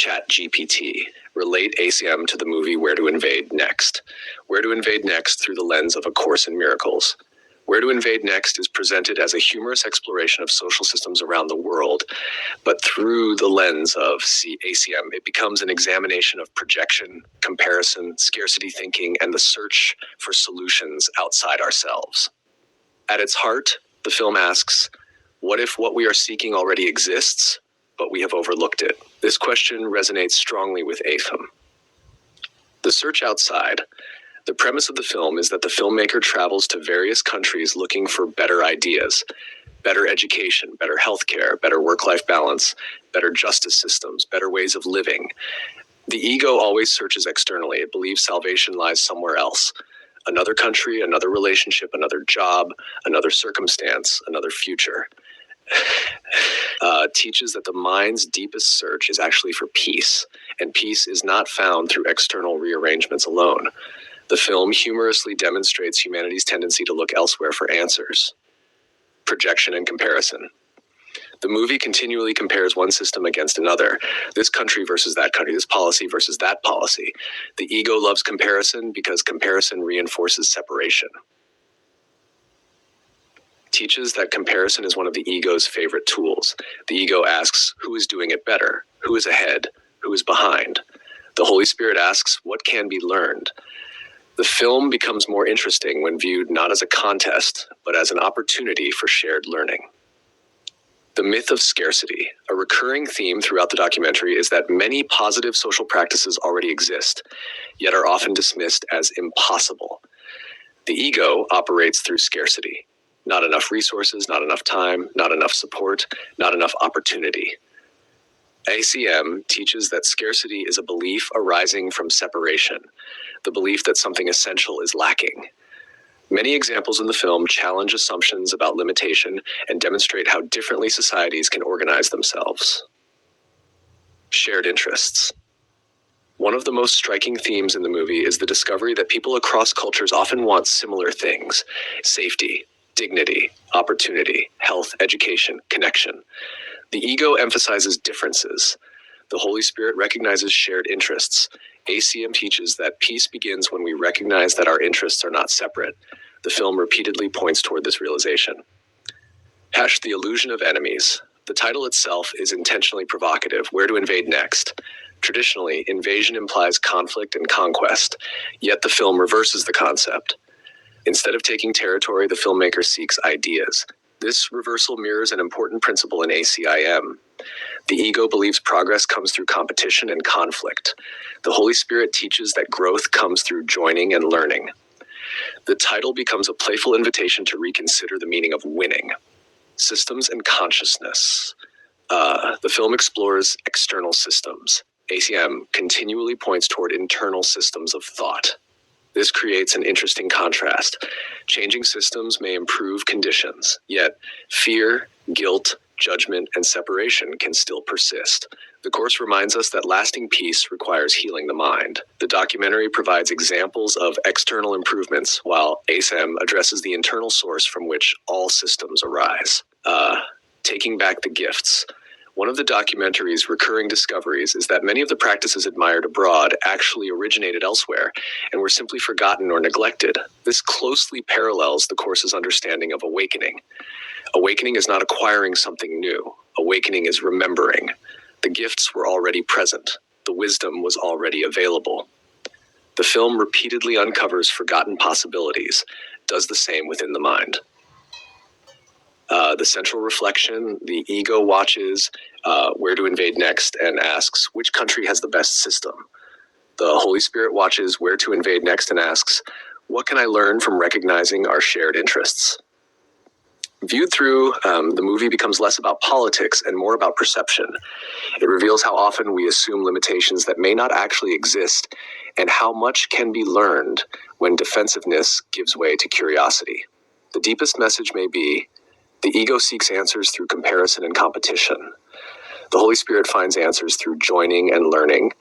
ChatGPT. Relate ACIM to the movie Where to Invade Next. Where to Invade Next through the lens of A Course in Miracles. Where to Invade Next is presented as a humorous exploration of social systems around the world, but through the lens of ACIM, it becomes an examination of projection, comparison, scarcity thinking, and the search for solutions outside ourselves. At its heart, the film asks, what if what we are seeking already exists, but we have overlooked it? This question resonates strongly with ACIM. The search outside. The premise of the film is that the filmmaker travels to various countries looking for better ideas, better education, better healthcare, better work-life balance, better justice systems, better ways of living. The ego always searches externally. It believes salvation lies somewhere else. Another country, another relationship, another job, another circumstance, another future. Teaches that the mind's deepest search is actually for peace, and peace is not found through external rearrangements alone. The film humorously demonstrates humanity's tendency to look elsewhere for answers. Projection and comparison. The movie continually compares one system against another, this country versus that country, this policy versus that policy. The ego loves comparison because comparison reinforces separation. Teaches that comparison is one of the ego's favorite tools. The ego asks, who is doing it better? Who is ahead? Who is behind? The Holy Spirit asks, what can be learned? The film becomes more interesting when viewed not as a contest, but as an opportunity for shared learning. The myth of scarcity. A recurring theme throughout the documentary is that many positive social practices already exist, yet are often dismissed as impossible. The ego operates through scarcity. Not enough resources, not enough time, not enough support, not enough opportunity. ACIM teaches that scarcity is a belief arising from separation, the belief that something essential is lacking. Many examples in the film challenge assumptions about limitation and demonstrate how differently societies can organize themselves. Shared interests. One of the most striking themes in the movie is the discovery that people across cultures often want similar things: safety, dignity, opportunity, health, education, connection. The ego emphasizes differences. The Holy Spirit recognizes shared interests. ACIM teaches that peace begins when we recognize that our interests are not separate. The film repeatedly points toward this realization. The Illusion of Enemies. The title itself is intentionally provocative. Where to invade next? Traditionally, invasion implies conflict and conquest, yet the film reverses the concept. Instead of taking territory, the filmmaker seeks ideas. This reversal mirrors an important principle in ACIM. The ego believes progress comes through competition and conflict. The Holy Spirit teaches that growth comes through joining and learning. The title becomes a playful invitation to reconsider the meaning of winning. Systems and consciousness. The film explores external systems. ACIM continually points toward internal systems of thought. This creates an interesting contrast. Changing systems may improve conditions, yet fear, guilt, judgment, and separation can still persist. The Course reminds us that lasting peace requires healing the mind. The documentary provides examples of external improvements, while ACIM addresses the internal source from which all systems arise. Taking back the gifts. One of the documentary's recurring discoveries is that many of the practices admired abroad actually originated elsewhere and were simply forgotten or neglected. This closely parallels the Course's understanding of awakening. Awakening is not acquiring something new. Awakening is remembering. The gifts were already present. The wisdom was already available. The film repeatedly uncovers forgotten possibilities, does the same within the mind. The central reflection, the ego watches where to invade next and asks, which country has the best system? The Holy Spirit watches where to invade next and asks, what can I learn from recognizing our shared interests? Viewed through, the movie becomes less about politics and more about perception. It reveals how often we assume limitations that may not actually exist, and how much can be learned when defensiveness gives way to curiosity. The deepest message may be, the ego seeks answers through comparison and competition. The Holy Spirit finds answers through joining and learning.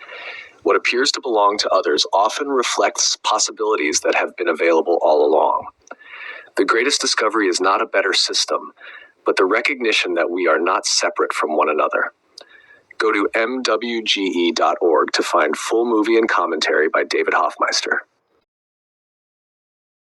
What appears to belong to others often reflects possibilities that have been available all along. The greatest discovery is not a better system, but the recognition that we are not separate from one another. Go to mwge.org to find full movie and commentary by David Hoffmeister.